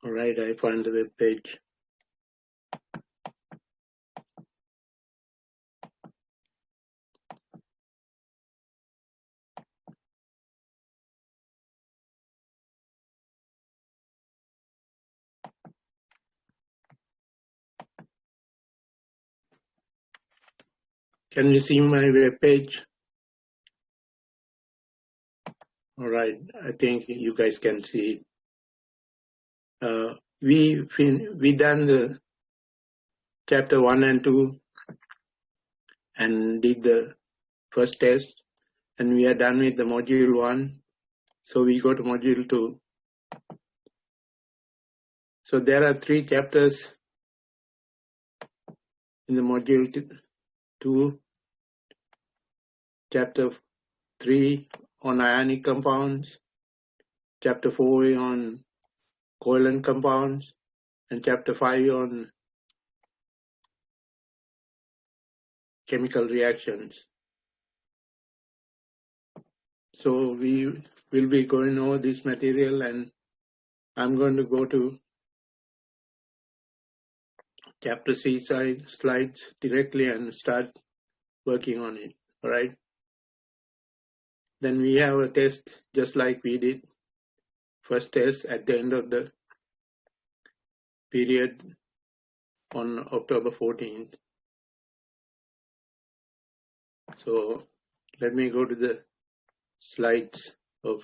All right, I found the web page. Can you see my web page? All right, I think you guys can see it. We done the chapter 1 and 2 and did the first test, and we are done with the module 1. So we go to module 2. So there are 3 chapters in the module 2. Chapter 3 on ionic compounds, chapter 4 on covalent compounds, and chapter 5 on chemical reactions. So we will be going over this material, and I'm going to go to chapter 3 slides directly and start working on it. All right. Then we have a test just like we did first test at the end of the period on October 14th. So let me go to the slides of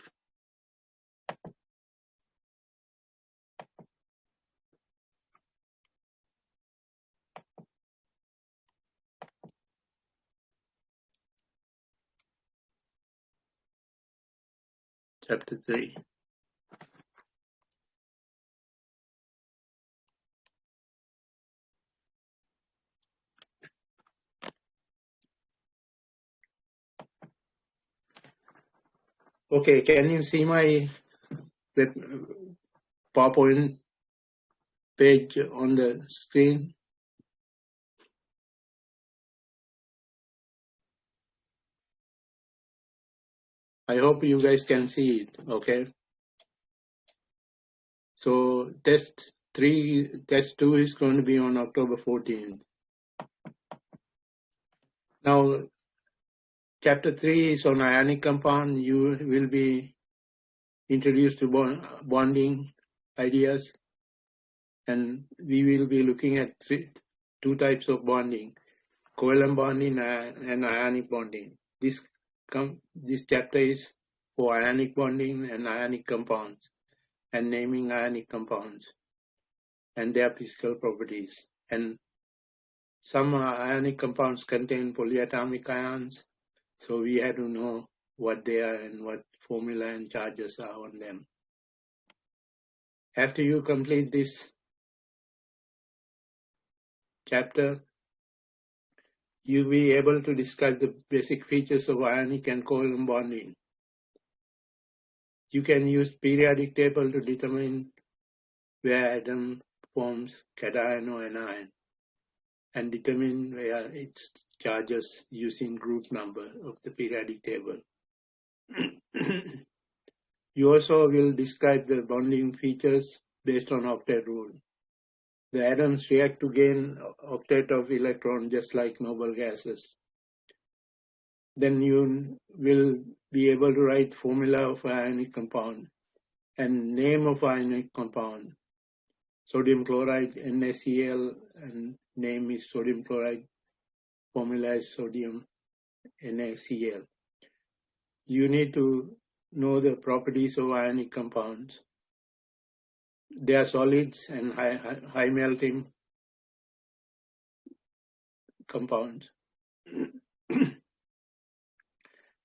chapter 3. Okay, can you see my PowerPoint page on the screen? I hope you guys can see it, okay? So test 2 is going to be on October 14th. Now, chapter 3 is on ionic compound. You will be introduced to bonding ideas, and we will be looking at 2 types of bonding, covalent bonding and ionic bonding. This chapter is for ionic bonding and ionic compounds, and naming ionic compounds and their physical properties. And some ionic compounds contain polyatomic ions, so we had to know what they are and what formula and charges are on them. After you complete this chapter, you'll be able to describe the basic features of ionic and covalent bonding. You can use periodic table to determine where atom forms cation or anion, and determine where its charges using group number of the periodic table. You also will describe the bonding features based on octet rule. The atoms react to gain octet of electron just like noble gases. Then you will be able to write formula of ionic compound and name of ionic compound. Sodium chloride, NaCl, and name is sodium chloride, formula is sodium NaCl. You need to know the properties of ionic compounds. They are solids and high melting compounds.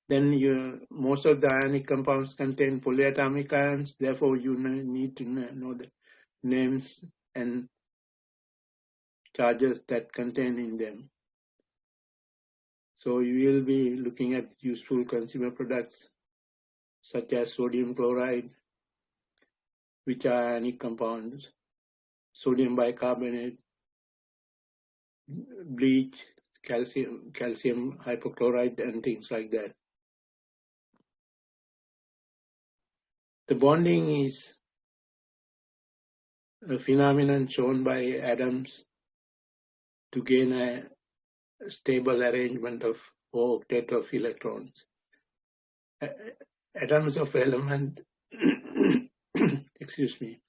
Then most of the ionic compounds contain polyatomic ions, therefore you need to know the names and charges that contain in them. So you will be looking at useful consumer products such as sodium chloride, which are ionic compounds, sodium bicarbonate, bleach, calcium hypochlorite, and things like that. The bonding is a phenomenon shown by atoms to gain a stable arrangement of or octet of electrons. Atoms of element, excuse me,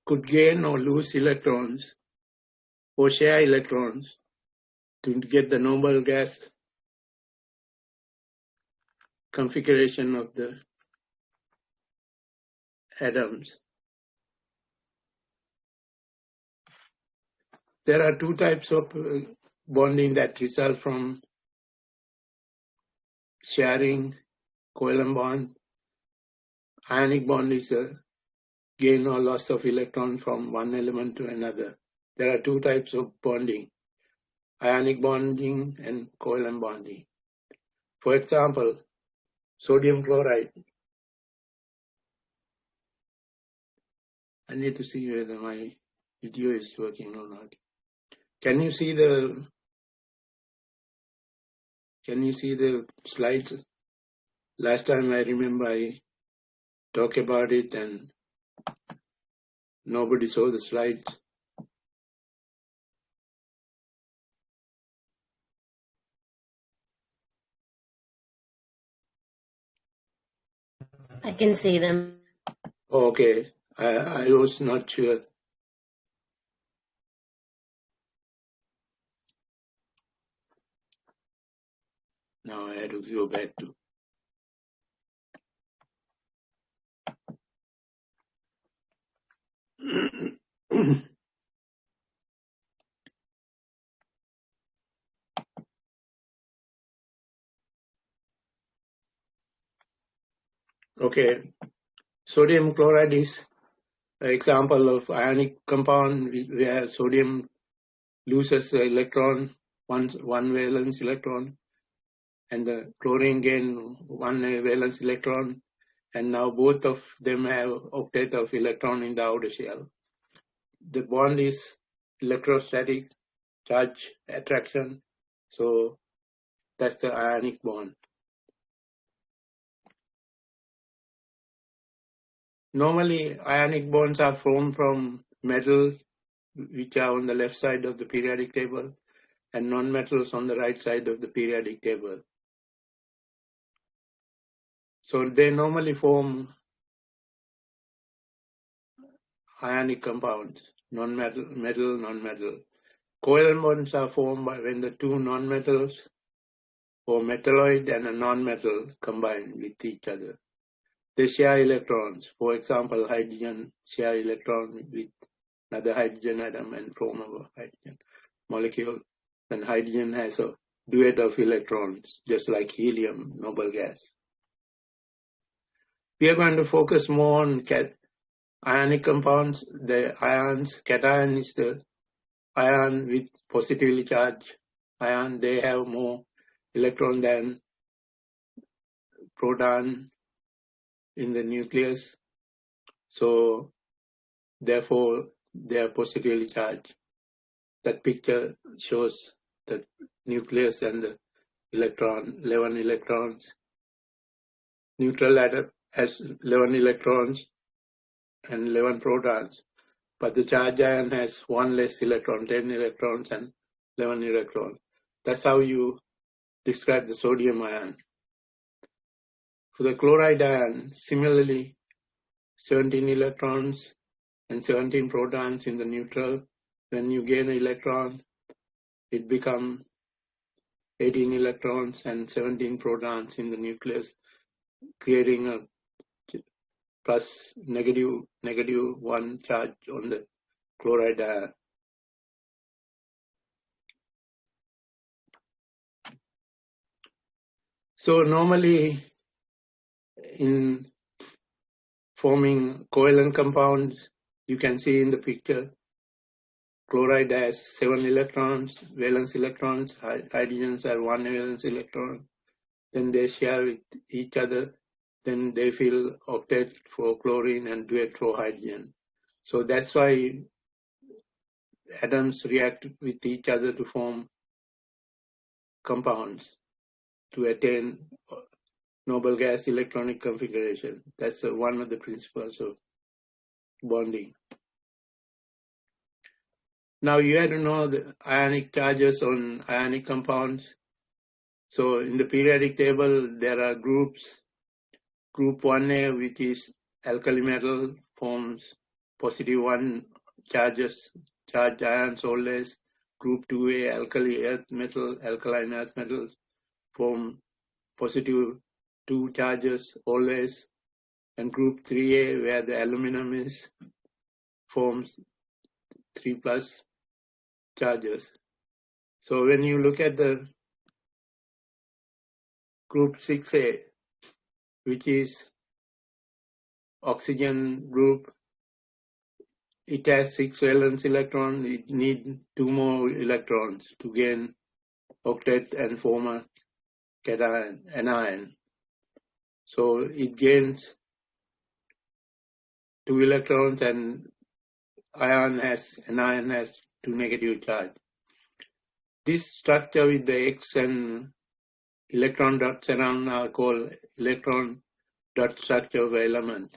could gain or lose electrons or share electrons to get the noble gas configuration of the atoms. There are two types of bonding that result from sharing covalent bond. Ionic bond is a gain or loss of electron from one element to another. There are two types of bonding, ionic bonding and covalent bonding. For example, sodium chloride. I need to see whether my video is working or not. Can you see the slides? Last time I remember I talked about it and nobody saw the slides. I can see them. Okay, I was not sure. Now I had to go back to. Okay, sodium chloride is an example of ionic compound where sodium loses the electron, one valence electron, and the chlorine gain one valence electron, and now both of them have octet of electron in the outer shell. The bond is electrostatic charge attraction, so that's the ionic bond. Normally, ionic bonds are formed from metals, which are on the left side of the periodic table, and non-metals on the right side of the periodic table. So they normally form ionic compounds, non-metal, metal, non-metal. Covalent bonds are formed by when the two non-metals or metalloid and a non-metal combine with each other. They share electrons. For example, hydrogen share electron with another hydrogen atom and form a hydrogen molecule. Then hydrogen has a duet of electrons, just like helium, noble gas. We are going to focus more on ionic compounds. The ions, cation is the ion with positively charged ion. They have more electron than proton in the nucleus. So therefore, they are positively charged. That picture shows the nucleus and the electron, 11 electrons. Neutral atom has 11 electrons and 11 protons, but the charged ion has one less electron, 10 electrons and 11 electrons. That's how you describe the sodium ion. For the chloride ion, similarly, 17 electrons and 17 protons in the neutral. When you gain an electron, it becomes 18 electrons and 17 protons in the nucleus, creating a plus negative one charge on the chloride ion. So normally in forming covalent compounds, you can see in the picture, chloride has 7 electrons, valence electrons, hydrogens are 1 valence electron, then they share with each other, then they fill octet for chlorine and duet for hydrogen. So that's why atoms react with each other to form compounds to attain noble gas electronic configuration. That's one of the principles of bonding. Now you have to know the ionic charges on ionic compounds. So in the periodic table, there are groups. Group 1A, which is alkali metal, forms positive 1 charged ions always. Group 2A, alkali earth metal, alkaline earth metals, form positive 2 charges always. And group 3A, where the aluminum is, forms 3 plus charges. So when you look at the group 6A, which is oxygen group, it has 6 valence electrons. It needs 2 more electrons to gain octet and form a cation, anion. So it gains 2 electrons, and anion has 2 negative charge. This structure with the X and electron dots around are called electron dot structure of element.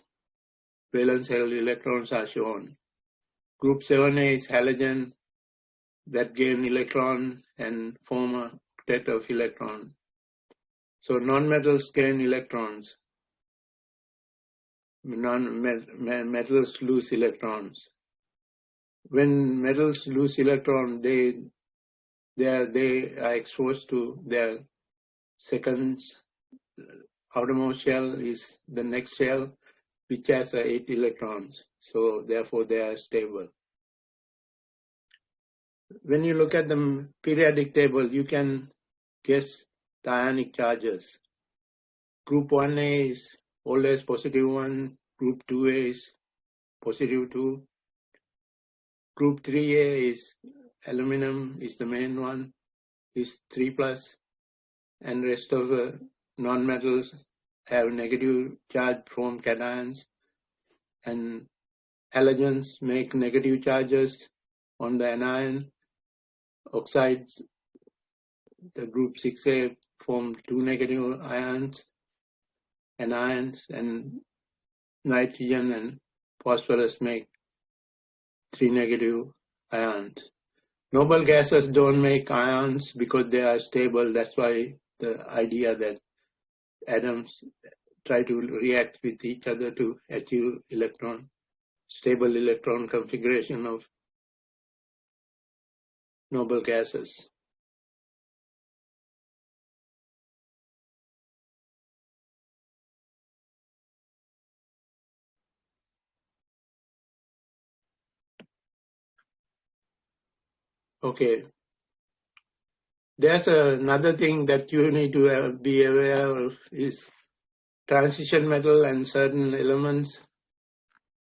Valence held electrons are shown. Group 7A is halogen that gain electron and form a octet of electron. So non-metals gain electrons. Metals lose electrons. When metals lose electrons, they are exposed to their second outermost shell is the next shell, which has 8 electrons. So therefore they are stable. When you look at the periodic table, you can guess the ionic charges. Group 1A is always positive 1, group 2A is positive 2, group 3A is aluminum is the main one, is 3 plus, and rest of the non-metals have negative charge from cations, and halogens make negative charges on the anion. Oxides, the group 6A, form 2 negative anions, and nitrogen and phosphorus make 3 negative ions. Noble gases don't make ions because they are stable. That's why the idea that atoms try to react with each other to achieve stable electron configuration of noble gases. Okay. There's another thing that you need to be aware of is transition metal and certain elements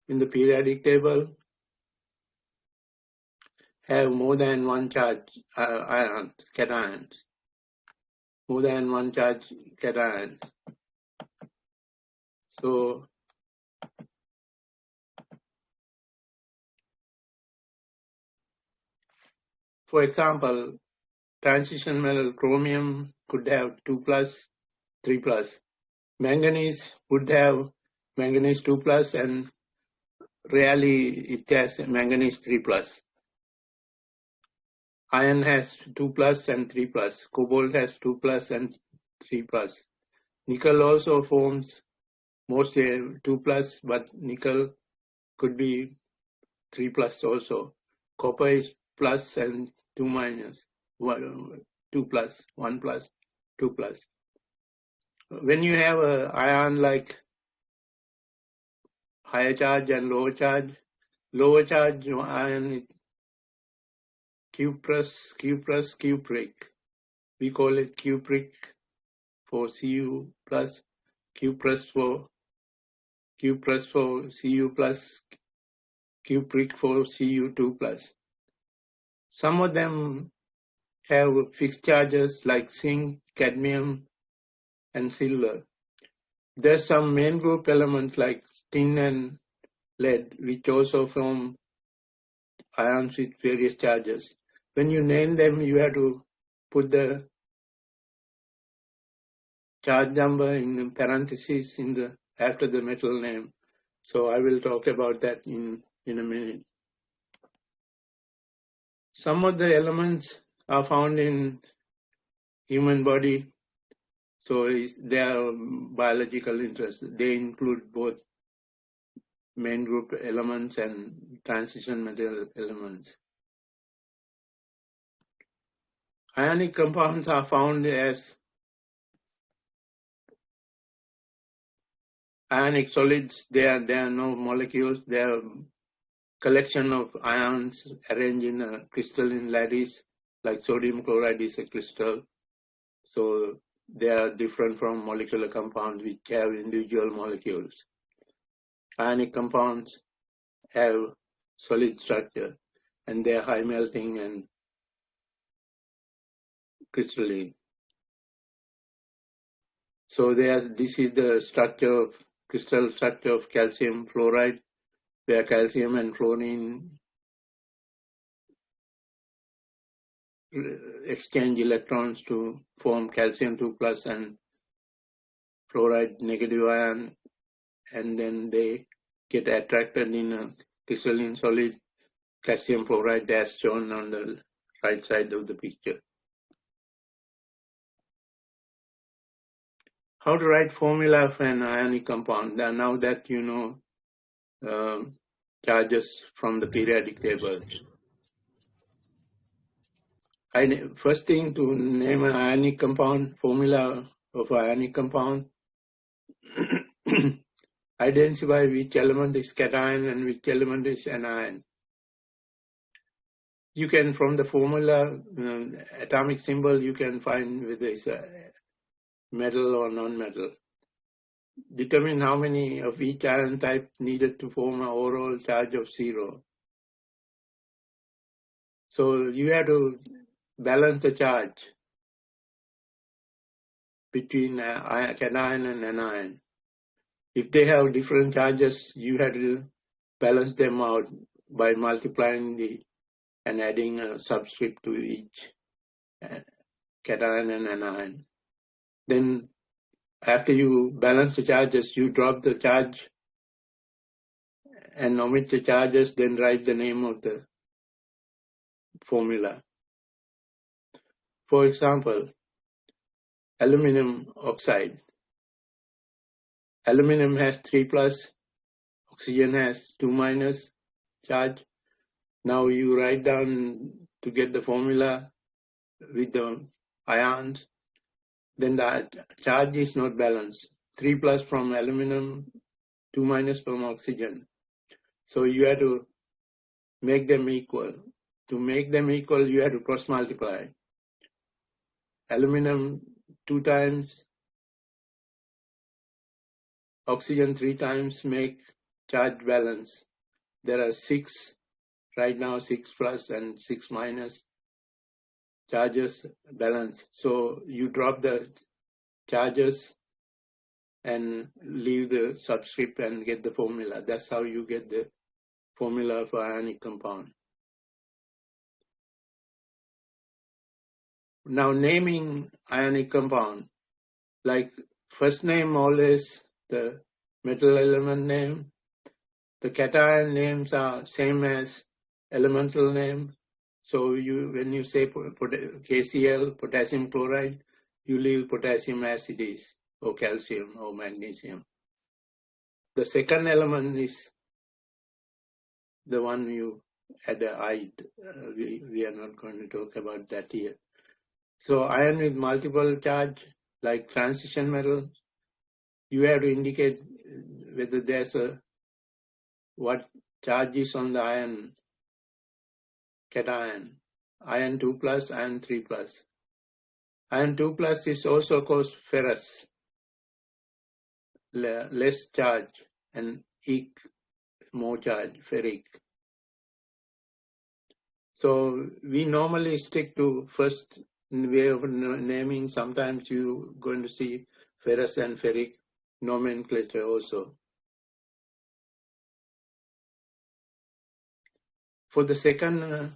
in the periodic table have more than one charge cations. More than one charge cations. So for example, transition metal chromium could have 2 plus, 3 plus. Manganese would have manganese 2 plus, and rarely it has manganese 3 plus. Iron has 2 plus and 3 plus. Cobalt has 2 plus and 3 plus. Nickel also forms mostly 2 plus, but nickel could be 3 plus also. Copper is plus and 2 minus, 2 plus, 1 plus, 2 plus. When you have an ion like higher charge and lower charge ion is cupric. We call it cupric for Cu plus, cuprous for Cu plus, cupric for Cu2 plus. Some of them have fixed charges like zinc, cadmium, and silver. There's some main group elements like tin and lead, which also form ions with various charges. When you name them, you have to put the charge number in parentheses after the metal name. So I will talk about that in a minute. Some of the elements are found in human body, so they are biological interest. They include both main group elements and transition material elements. Ionic compounds are found as ionic solids. They are no molecules. They are collection of ions arranged in a crystalline lattice, like sodium chloride is a crystal. So they are different from molecular compounds which have individual molecules. Ionic compounds have solid structure and they are high melting and crystalline. So this is the crystal structure of calcium fluoride, where calcium and fluorine exchange electrons to form calcium 2 plus and fluoride negative ion, and then they get attracted in a crystalline solid calcium fluoride as shown on the right side of the picture. How to write formula for an ionic compound? Now that you know charges from the periodic table. First thing, to name an ionic compound, formula of an ionic compound, identify which element is cation and which element is anion. You can, from the formula, atomic symbol, you can find whether it's a metal or non-metal. Determine how many of each ion type needed to form an overall charge of 0. So you have to balance the charge between cation and anion. If they have different charges, you have to balance them out by multiplying and adding a subscript to each cation and anion. Then after you balance the charges, you drop the charge and omit the charges, then write the name of the formula. For example, aluminum oxide. Aluminum has 3 plus, oxygen has 2 minus charge. Now you write down to get the formula with the ions, then the charge is not balanced. 3 plus from aluminum, 2 minus from oxygen. So you have to make them equal. To make them equal, you have to cross multiply. Aluminum 2 times, oxygen 3 times make charge balance. There are 6, right now 6 plus and 6 minus charges balance. So you drop the charges and leave the subscript and get the formula. That's how you get the formula for ionic compound. Now naming ionic compound, like first name always the metal element name. The cation names are same as elemental name. So when you say KCl, potassium chloride, you leave potassium as it is, or calcium or magnesium. The second element is the one you had eyed. We are not going to talk about that here. So ion with multiple charge, like transition metal, you have to indicate whether there's what charge is on the ion, cation, ion 2 plus, ion 3 plus. Ion 2 plus is also called ferrous, less charge, and more charge, ferric. So we normally stick to first way of naming. Sometimes you're going to see ferrous and ferric nomenclature also. For the second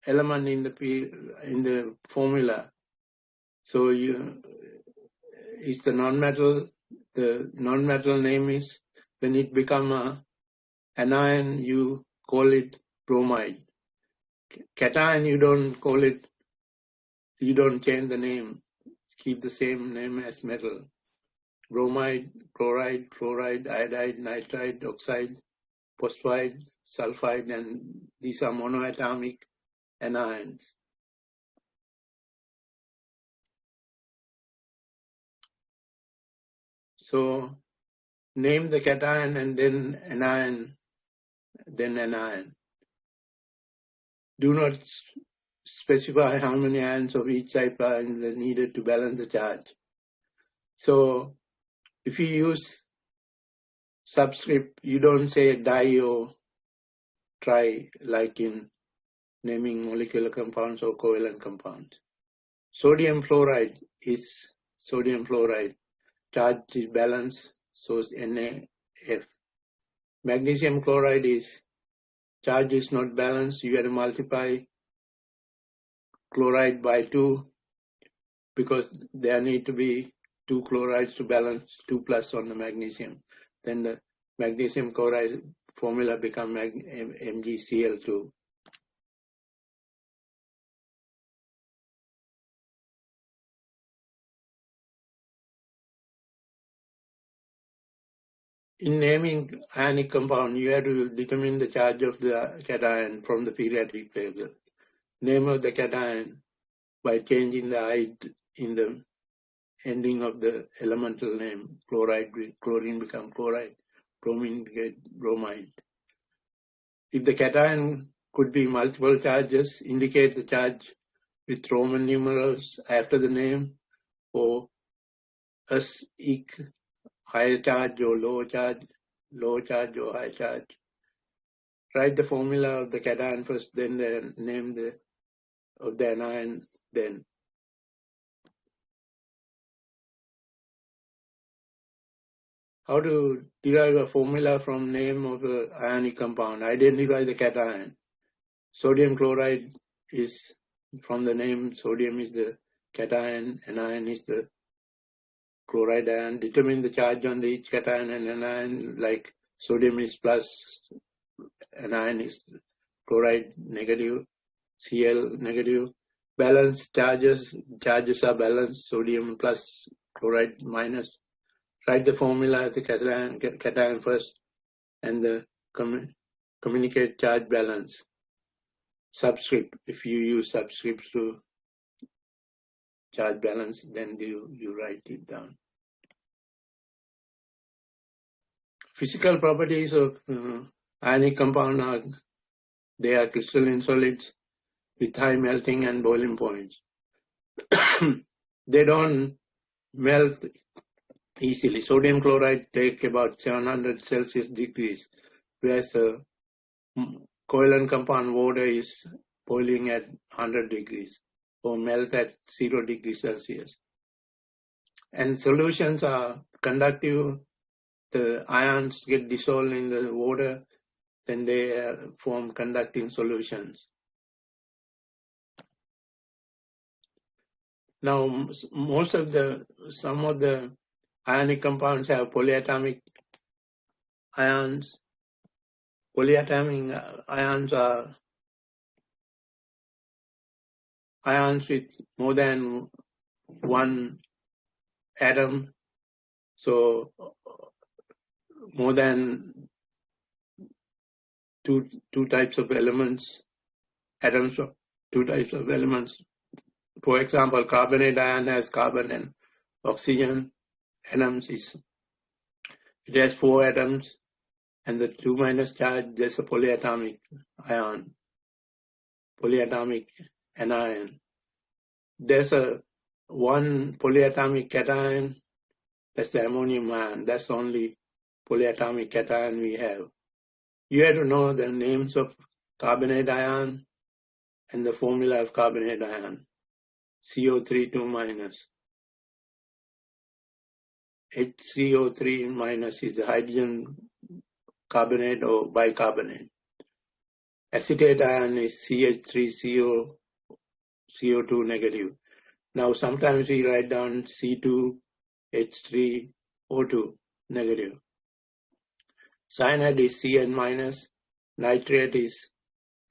element in the formula, so it's the non-metal. the non-metal name is, when it become a anion, you call it bromide. Cation, you don't call it, you don't change the name, keep the same name as metal. Bromide, chloride, fluoride, iodide, nitride, oxide, phosphide, sulfide, and these are monoatomic anions. So name the cation and then anion, then anion. Do not specify how many ions of each type are needed to balance the charge. So if you use subscript, you don't say di or tri like in naming molecular compounds or covalent compounds. Sodium fluoride is sodium fluoride. Charge is balanced, so is NaF. Magnesium chloride is charge is not balanced. You have to multiply chloride by 2 because there need to be 2 chlorides to balance 2 plus on the magnesium. Then the magnesium chloride formula become MgCl2. In naming ionic compound, you have to determine the charge of the cation from the periodic table. Name of the cation by changing the I in the ending of the elemental name. Chloride, chlorine become chloride, bromine get bromide. If the cation could be multiple charges, indicate the charge with Roman numerals after the name, or S eq, high charge or low charge or high charge. Write the formula of the cation first, then the name of the anion, then. How to derive a formula from name of the ionic compound? Identify the cation. Sodium chloride is from the name, sodium is the cation, anion is the chloride ion. Determine the charge on each cation and anion, like sodium is plus, anion is chloride negative, Cl negative. Balance charges are balanced, sodium plus, chloride minus. Write the formula of the cation first and the communicate charge balance. Subscript, if you use subscripts to charge balance, then you write it down. Physical properties of ionic compound are, they are crystalline solids with high melting and boiling points. They don't melt easily. Sodium chloride take about 700 Celsius degrees, whereas covalent compound water is boiling at 100 degrees or melt at 0 degrees Celsius. And solutions are conductive. The ions get dissolved in the water, then they form conducting solutions. Now, some of the ionic compounds have polyatomic ions. Polyatomic ions are ions with more than one atom, so more than two types of elements, atoms of two types of elements. For example, carbonate ion has carbon and oxygen atoms. It has 4 atoms, and the 2 minus charge, there's a polyatomic ion, polyatomic anion. There's one polyatomic cation, that's the ammonium ion. That's the only polyatomic cation we have. You have to know the names of carbonate ion and the formula of carbonate ion. CO3 2 minus. HCO3 minus is the hydrogen carbonate or bicarbonate. Acetate ion is CH3CO, CO2 negative. Now sometimes we write down C2H3 O2 negative. Cyanide is Cn minus, nitrate is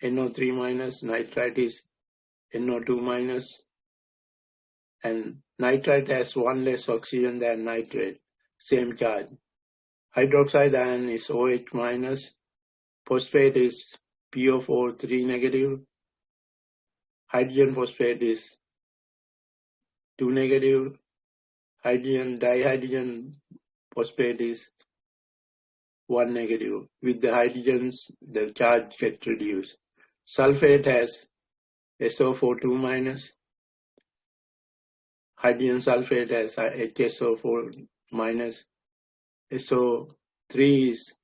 NO3 minus, nitrite is NO2 minus, and nitrite has one less oxygen than nitrate, same charge. Hydroxide ion is OH minus, phosphate is PO4 3 negative, hydrogen phosphate is 2 negative, hydrogen dihydrogen phosphate is 1 negative. With the hydrogens, the charge gets reduced. Sulfate has SO4 2 minus, hydrogen sulfate has HSO4 minus, SO3 is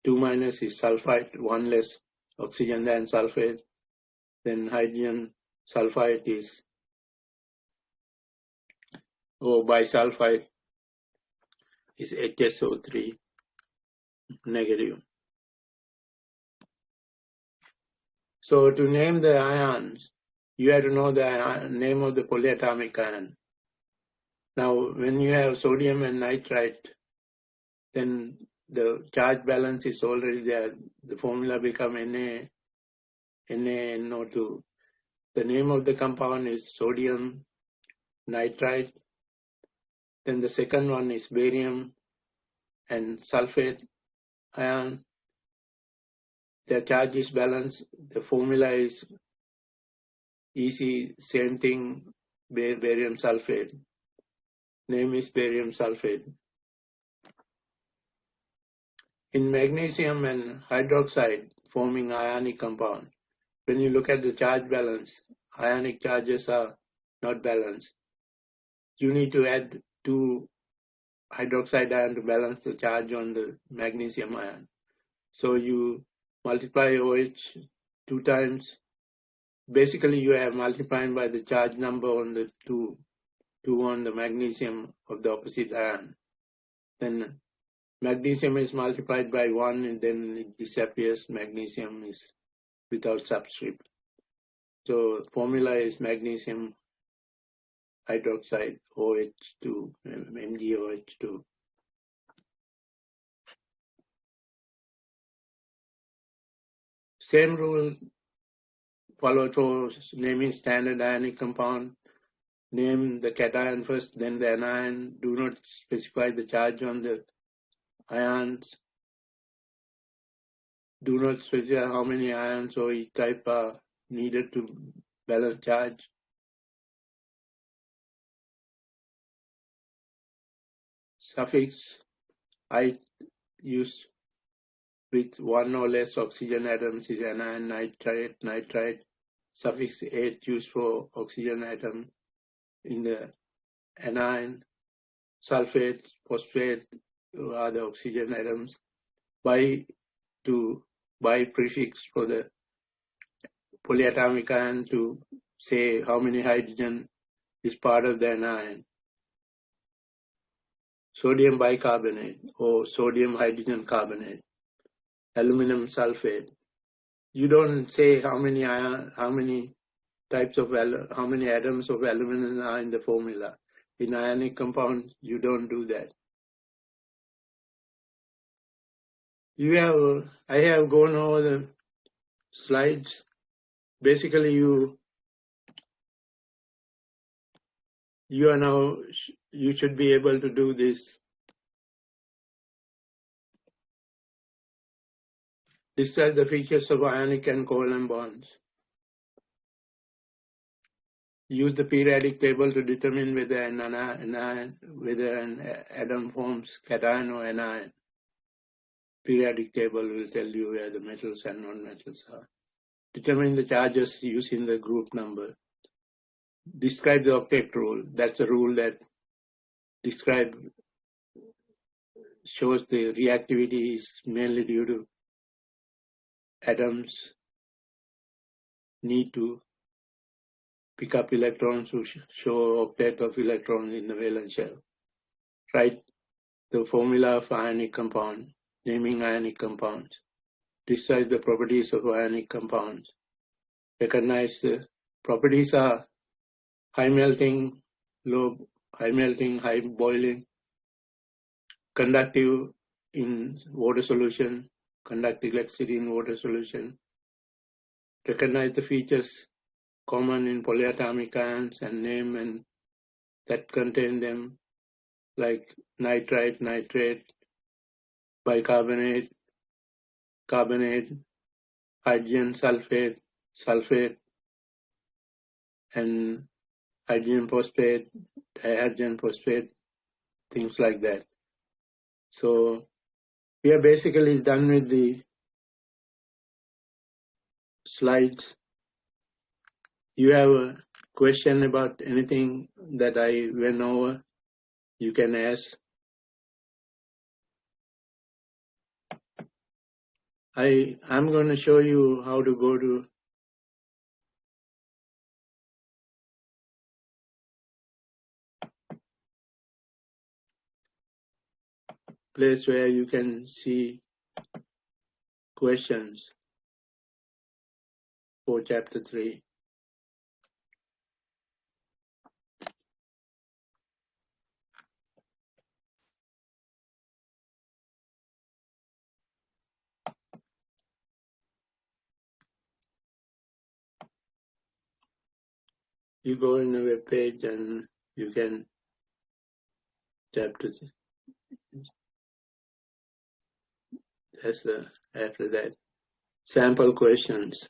2 minus is sulfite, one less oxygen than sulfate. Then hydrogen sulfite is bisulfite is HSO3 negative. So to name the ions, you have to know the name of the polyatomic ion. Now, when you have sodium and nitrite, then the charge balance is already there. The formula becomes NaNO2. The name of the compound is sodium nitrite. Then the second one is barium and sulfate ion. Their charge is balanced. The formula is easy, same thing, barium sulfate. Name is barium sulfate. In magnesium and hydroxide forming ionic compound, when you look at the charge balance, ionic charges are not balanced. You need to add 2 hydroxide ion to balance the charge on the magnesium ion. So you multiply OH 2 times. Basically, you are multiplying by the charge number on the 2 on the magnesium of the opposite ion. Then magnesium is multiplied by 1 and then it disappears. Magnesium is without subscript. So formula is magnesium hydroxide OH2, MgOH2. Same rule followed for naming standard ionic compound. Name the cation first, then the anion. Do not specify the charge on the ions. Do not specify how many ions or each type are needed to balance charge. Suffix I used with 1 or less oxygen atoms is anion, nitrite. Suffix H used for oxygen atom in the anion. Sulfate, phosphate are the oxygen atoms. Bi prefix for the polyatomic ion to say how many hydrogen is part of the anion. Sodium bicarbonate or sodium hydrogen carbonate. Aluminum sulfate. You don't say how many atoms of aluminum are in the formula. In ionic compound, you don't do that. I have gone over the slides. Basically, you should be able to do this. Describe the features of ionic and covalent bonds. Use the periodic table to determine whether an atom forms cation or anion. Periodic table will tell you where the metals and non-metals are. Determine the charges using the group number. Describe the octet rule. That's a rule that shows the reactivity is mainly due to atoms need to pick up electrons to show octet of electrons in the valence shell. Write the formula of ionic compound, naming ionic compounds. Describe the properties of ionic compounds. Recognize the properties are high melting, high boiling, conductive in water solution, conduct electricity in water solution, recognize the features common in polyatomic ions and name and that contain them, like nitrite, nitrate, bicarbonate, carbonate, hydrogen sulfate, sulfate, and hydrogen phosphate, dihydrogen phosphate, things like that. So we are basically done with the slides. You have a question about anything that I went over, you can ask. I'm going to show you how to go to place where you can see questions for chapter 3. You go in the web page and you can chapter. That's after that. Sample questions.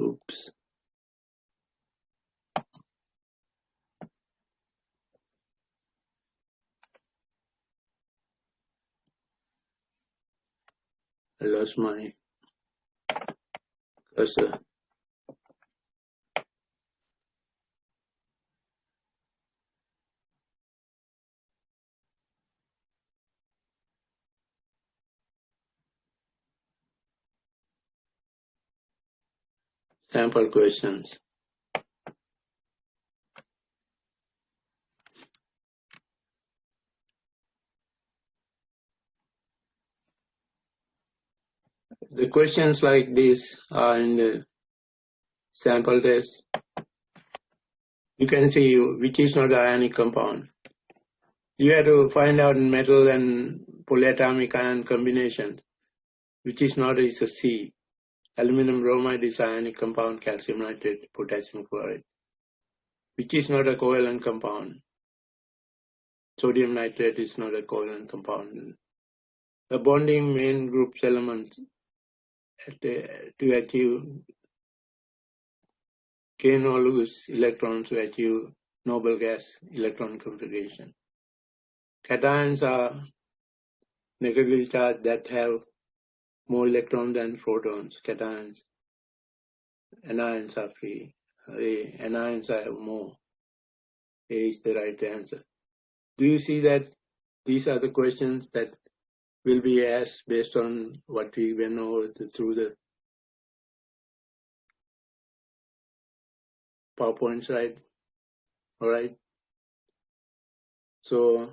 Oops. I lost my cursor. Sample questions. The questions like this are in the sample test. You can see which is not an ionic compound. You have to find out in metal and polyatomic ion combinations, which is not is a C. Aluminum bromide is ionic compound, calcium nitrate, potassium chloride, which is not a covalent compound. Sodium nitrate is not a covalent compound. The bonding main groups elements to achieve gain or lose electrons to achieve noble gas electron configuration. Cations are negatively charged that have more electrons than protons. Cations. Anions are free. Anions have more. A is the right answer. Do you see that these are the questions that will be asked based on what we went over through the PowerPoint slide? All right. So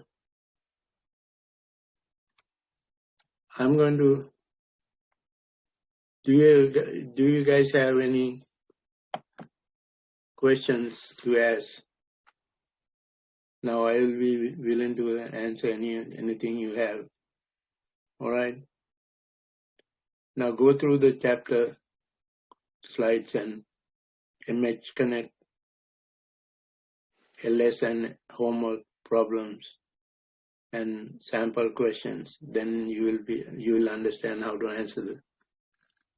I'm going to. Do you guys have any questions to ask? Now I will be willing to answer anything you have. All right. Now go through the chapter slides and MH Connect, LS and homework problems, and sample questions. Then you will understand how to answer the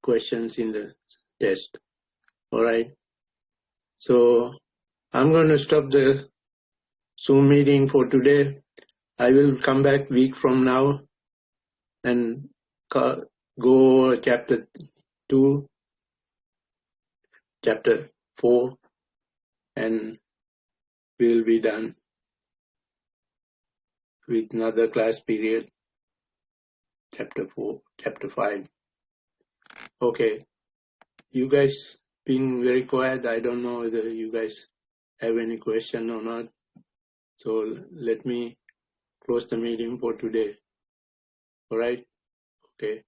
questions in the test. All right. So I'm going to stop the Zoom meeting for today. I will come back week from now and go chapter 2, chapter 4, and we'll be done with another class period, chapter 4, chapter 5. Okay, you guys been very quiet. I don't know whether you guys have any question or not. So let me close the meeting for today. All right? Okay.